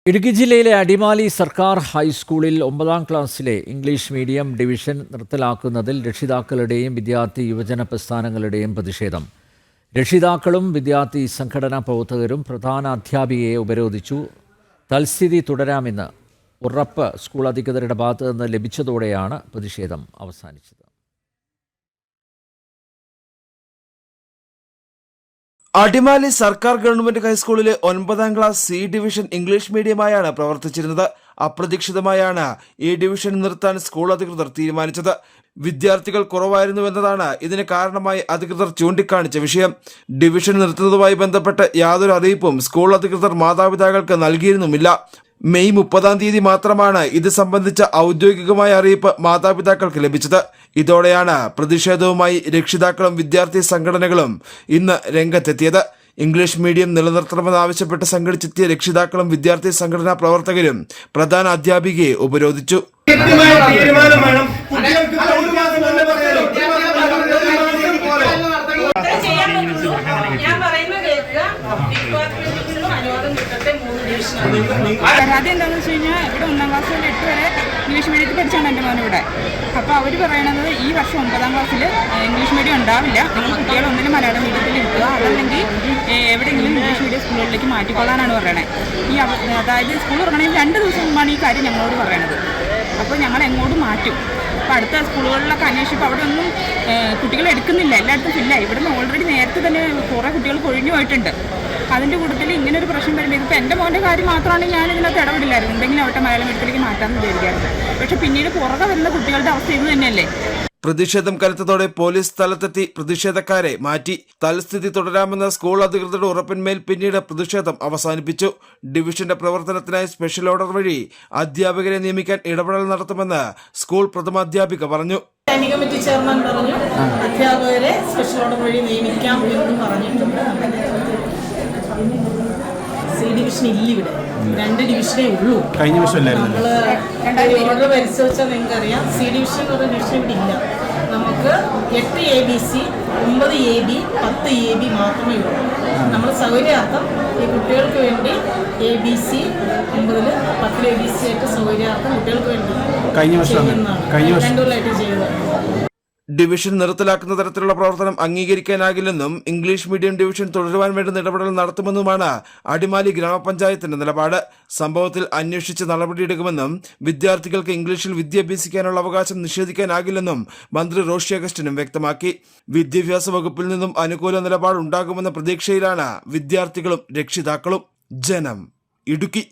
ഇടുക്കി ജില്ലയിലെ അടിമാലി സർക്കാർ ഹൈസ്കൂളിൽ 9ാം ക്ലാസ്സിലെ ഇംഗ്ലീഷ് മീഡിയം ഡിവിഷൻ നിർത്തലാക്കുന്നതിൽ രക്ഷിതാക്കളുടെയും വിദ്യാർത്ഥി യുവജന പ്രസ്ഥാനങ്ങളുടെയും പ്രതിഷേധം. രക്ഷിതാക്കളും വിദ്യാർത്ഥി സംഘടനാ പ്രവർത്തകരും പ്രധാന അധ്യാപികയെ ഉപരോധിച്ചു. തൽസ്ഥിതി തുടരാമെന്ന് ഉറപ്പ് സ്കൂൾ അധികൃതരുടെ ഭാഗത്തുനിന്ന് ലഭിച്ചതോടെയാണ് പ്രതിഷേധം അവസാനിച്ചത്. അടിമാലി സർക്കാർ ഗവൺമെന്റ് ഹൈസ്കൂളിലെ 9ാം ക്ലാസ് സി ഡിവിഷൻ ഇംഗ്ലീഷ് മീഡിയമായാണ് പ്രവർത്തിച്ചിരുന്നത്. അപ്രതീക്ഷിതമായാണ് ഈ ഡിവിഷൻ നിർത്താൻ സ്കൂൾ അധികൃതർ തീരുമാനിച്ചത്. വിദ്യാർത്ഥികൾ കുറവായിരുന്നുവെന്നതാണ് ഇതിന് കാരണമായി അധികൃതർ ചൂണ്ടിക്കാണിച്ച വിഷയം. ഡിവിഷൻ നിർത്തുന്നതുമായി ബന്ധപ്പെട്ട് യാതൊരു അറിയിപ്പും സ്കൂൾ അധികൃതർ മാതാപിതാക്കൾക്ക് നൽകിയിരുന്നുമില്ല. മെയ് 30-ാം തീയതി മാത്രമാണ് ഇത് സംബന്ധിച്ച ഔദ്യോഗികമായ അറിയിപ്പ് മാതാപിതാക്കൾക്ക് ലഭിച്ചത്. ഇതോടെയാണ് പ്രതിഷേധവുമായി രക്ഷിതാക്കളും വിദ്യാർത്ഥി സംഘടനകളും ഇന്ന് രംഗത്തെത്തിയത്. ഇംഗ്ലീഷ് മീഡിയം നിലനിർത്തണമെന്നാവശ്യപ്പെട്ട് സംഘടിച്ചെത്തിയ രക്ഷിതാക്കളും വിദ്യാർത്ഥി സംഘടനാ പ്രവർത്തകരും പ്രധാന അധ്യാപികയെ ഉപരോധിച്ചു. പരാതി എന്താണെന്ന് വെച്ച് കഴിഞ്ഞാൽ ഇവിടെ 1ാം ക്ലാസ് മുതൽ 8 വരെ ഇംഗ്ലീഷ് മീഡിയത്തിൽ പഠിച്ചാണ് എൻ്റെ മോൻ ഇവിടെ. അപ്പോൾ അവർ പറയണത് ഈ വർഷം 9ാം ക്ലാസ്സിൽ ഇംഗ്ലീഷ് മീഡിയം ഉണ്ടാവില്ല, നിങ്ങൾ കുട്ടികളെ ഒന്നിലും മലയാളം മീഡിയത്തിൽ ഇരുത്തുക, അതല്ലെങ്കിൽ എവിടെയെങ്കിലും ഇംഗ്ലീഷ് മീഡിയം സ്കൂളുകളിലേക്ക് മാറ്റിക്കൊള്ളാനാണ് പറയണത്. അതായത് സ്കൂൾ തുടങ്ങണമെങ്കിൽ 2 ദിവസം മുമ്പാണ് ഈ കാര്യം ഞങ്ങളോട് പറയണത്. അപ്പോൾ ഞങ്ങൾ എങ്ങോട്ട് മാറ്റും. അപ്പോൾ അടുത്ത സ്കൂളുകളിലൊക്കെ അന്വേഷിച്ചപ്പോൾ അവിടെ ഒന്നും കുട്ടികൾ എടുക്കുന്നില്ല, എല്ലായിടത്തും ഫില്ലായി. ഇവിടെ നിന്ന് ഓൾറെഡി നേരത്തെ തന്നെ കുറേ കുട്ടികൾ കൊഴിഞ്ഞു പോയിട്ടുണ്ട്. അതിൻ്റെ കൂട്ടത്തിൽ ഇങ്ങനെ ഒരു പ്രശ്നം വരുമ്പോൾ ഇതിപ്പോൾ എൻ്റെ മോൻ്റെ കാര്യം മാത്രമാണെങ്കിൽ ഞാൻ ഇതിനകത്ത് ഇടപെടില്ലായിരുന്നു, എന്തെങ്കിലും അവരുടെ മലയാളം മീഡിയത്തിലേക്ക് മാറ്റാമെന്ന് വിചാരിക്കാറുണ്ട്. പക്ഷെ പിന്നീട് പുറകെ വരുന്ന കുട്ടികളുടെ അവസ്ഥ ഇത് തന്നെയല്ലേ. പ്രതിഷേധം കനത്തതോടെ പോലീസ് സ്ഥലത്തെത്തി പ്രതിഷേധക്കാരെ മാറ്റി. തൽസ്ഥിതി തുടരാമെന്ന സ്കൂൾ അധികൃതരുടെ ഉറപ്പിന്മേൽ പിന്നീട് പ്രതിഷേധം അവസാനിപ്പിച്ചു. ഡിവിഷന്റെ പ്രവർത്തനത്തിനായി സ്പെഷ്യൽ ഓർഡർ വഴി അധ്യാപകരെ നിയമിക്കാൻ ഇടപെടൽ നടത്തുമെന്ന് സ്കൂൾ പ്രഥമാധ്യാപിക പറഞ്ഞു. കമ്മിറ്റി ചെയർമാൻ പറഞ്ഞു അധ്യാപകരെ സ്പെഷ്യൽ ഓർഡർ വഴി നിയമിക്കാം എന്നും പറഞ്ഞിട്ടുണ്ട്. സി ഡിവിഷൻ ഇല്ല, ഇവിടെ 2 ഡിവിഷനേ ഉള്ളൂ. കഴിഞ്ഞ വർഷം നമ്മൾ ഓർഡർ പരിശോധിച്ചാൽ നിങ്ങൾക്ക് അറിയാം, സി ഡിവിഷൻ എന്ന് പറഞ്ഞ ഡിവിഷൻ ഇവിടെ ഇല്ല. നമുക്ക് 8 ABC, 9 AB, 10 AB മാത്രമേ ഉള്ളൂ. നമ്മൾ സൗകര്യാർത്ഥം ഈ കുട്ടികൾക്ക് വേണ്ടി ABC 9-ൽ 10 ABC ആയിട്ട് സൗകര്യാർത്ഥം കുട്ടികൾക്ക് വേണ്ടി ചെയ്യുന്നതാണ്. 2 കൊല്ലമായിട്ട് ചെയ്തതാണ്. ഡിവിഷൻ നിർത്തലാക്കുന്ന തരത്തിലുള്ള പ്രവർത്തനം അംഗീകരിക്കാനാകില്ലെന്നും ഇംഗ്ലീഷ് മീഡിയം ഡിവിഷൻ തുടരുവാൻ വേണ്ടുന്ന ഇടപെടൽ നടത്തുമെന്നുമാണ് അടിമാലി ഗ്രാമപഞ്ചായത്തിന്റെ നിലപാട്. സംഭവത്തിൽ അന്വേഷിച്ച് നടപടിയെടുക്കുമെന്നും വിദ്യാർത്ഥികൾക്ക് ഇംഗ്ലീഷിൽ വിദ്യാഭ്യസിക്കാനുള്ള അവകാശം നിഷേധിക്കാനാകില്ലെന്നും മന്ത്രി റോഷി അഗസ്റ്റിനും വ്യക്തമാക്കി. വിദ്യാഭ്യാസ വകുപ്പിൽ നിന്നും അനുകൂല നിലപാടുണ്ടാകുമെന്ന പ്രതീക്ഷയിലാണ് വിദ്യാർത്ഥികളും രക്ഷിതാക്കളും. ജനം, ഇടുക്കി.